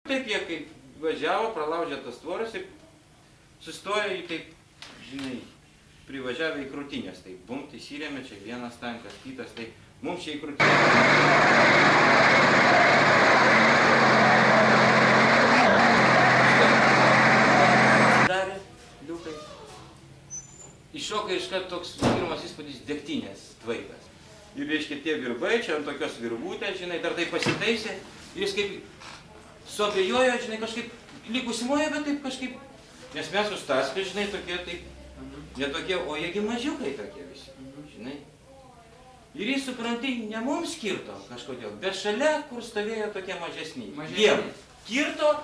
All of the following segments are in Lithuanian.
Taip jie kaip važiavo, pralaužė tas tvoras ir sustojo į taip, žinai, privažiavę į krūtinės. Tai bumt įsirėmė, čia vienas tankas, kitas, tai mums čia į krūtinės. Darė liukai. Iššoka iškart toks pirmas įspūdis degtinės tvaikas. Ir reiškia tie virbai, čia ant tokios virvutės, žinai, dar tai pasitaisė. Ir jis kaip suabejojo, žinai, kažkaip likusimoje, bet taip kažkaip. Nes mes su Staskiu, žinai, tokie taip, ne tokie, o jiegi mažiukai tokie visi, žinai. Ir jis, suprantai, ne mums kirto kažkodėl, bet šalia, kur stovėjo tokie mažesni. Jiem kirto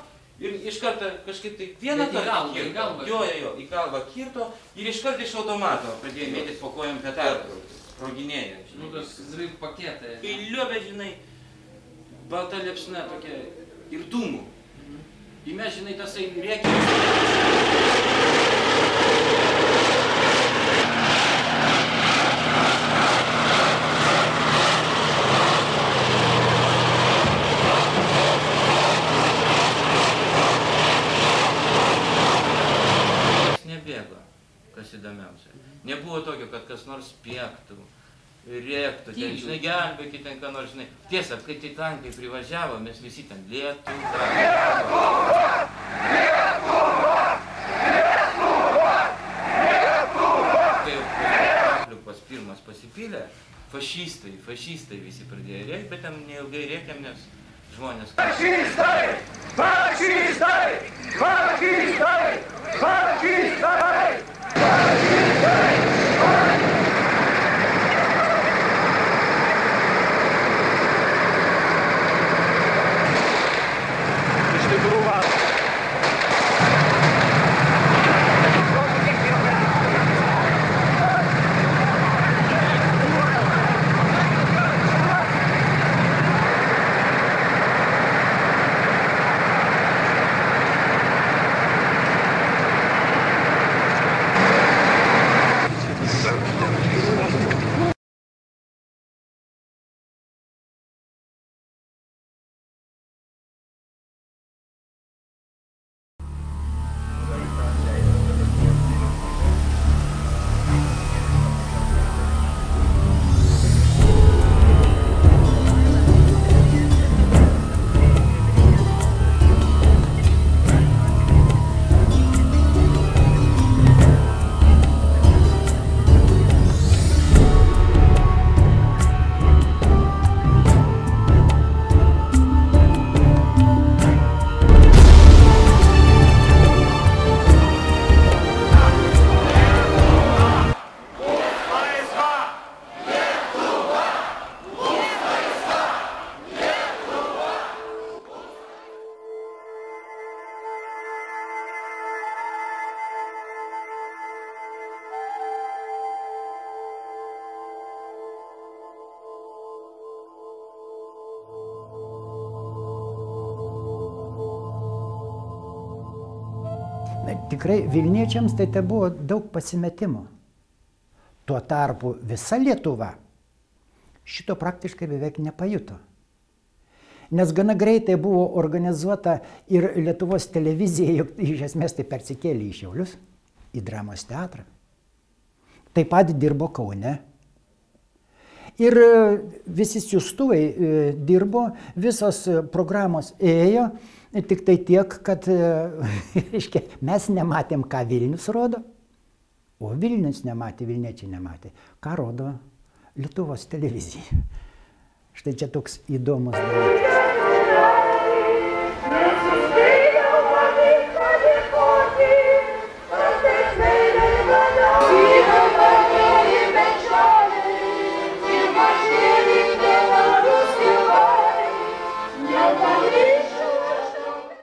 ir iš karto kažkaip tai vieną kartą kirto. Jo, į galvą kirto ir iš karto iš automato pradėjo mėtyti po kojom petardą. Sproginėja, žinai. Nu, tas zraip paketai. Kai liuobė, žinai, balta liepsna tokia ir dūmų. Ir mes, žinai, tasai rėkia. Nebėgo, kas įdomiausia. Nebuvo tokio, kad kas nors spiegtų, rėktų, ten, žinai, gelbėkit ten, ką nors, žinai. Tiesa, kai tai tankai privažiavo, mes visi ten Lietuva. Lietuva! Lietuva! Lietuva! Lietuva! Kai jau pas pirmas pasipylė, fašistai visi pradėjo rėkti, bet ten neilgai rėkėm, nes žmonės... Fašistai! Fašistai! Fašistai! Fašistai! Tikrai Vilniečiams tai buvo daug pasimetimų. Tuo tarpu visa Lietuva šito praktiškai beveik nepajuto. Nes gana greitai buvo organizuota ir Lietuvos televizija, juk iš esmės tai persikėlė į Šiaulius, į dramos teatrą. Taip pat dirbo Kaune. Ir visi siųstuvai dirbo, visos programos ėjo, tik tai tiek, kad mes nematėm, ką Vilnius rodo, o Vilnius nematė, Vilniečiai nematė, ką rodo Lietuvos televizija. Štai čia toks įdomus dalykas.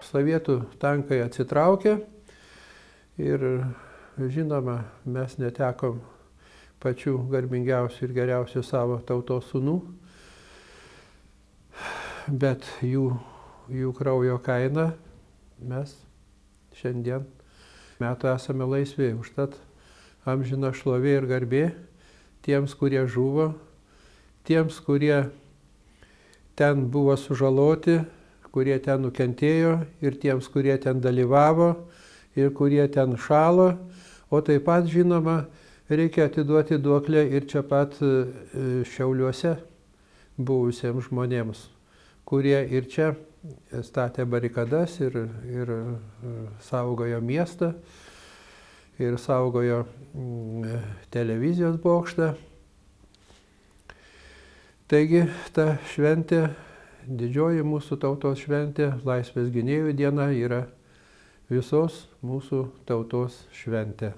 Sovietų tankai atsitraukė ir, žinoma, mes netekom pačių garbingiausių ir geriausių savo tautos sūnų, bet jų kraujo kaina mes šiandien metų esame laisvi. Užtat amžina šlovė ir garbė tiems, kurie žuvo, tiems, kurie ten buvo sužaloti, kurie ten nukentėjo, ir tiems, kurie ten dalyvavo, ir kurie ten šalo, o taip pat, žinoma, reikia atiduoti duoklę ir čia pat Šiauliuose buvusiems žmonėms, kurie ir čia statė barikadas ir saugojo miestą, ir saugojo televizijos bokštą. Taigi ta šventė, didžioji mūsų tautos šventė, Laisvės gynėjų diena, yra visos mūsų tautos šventė.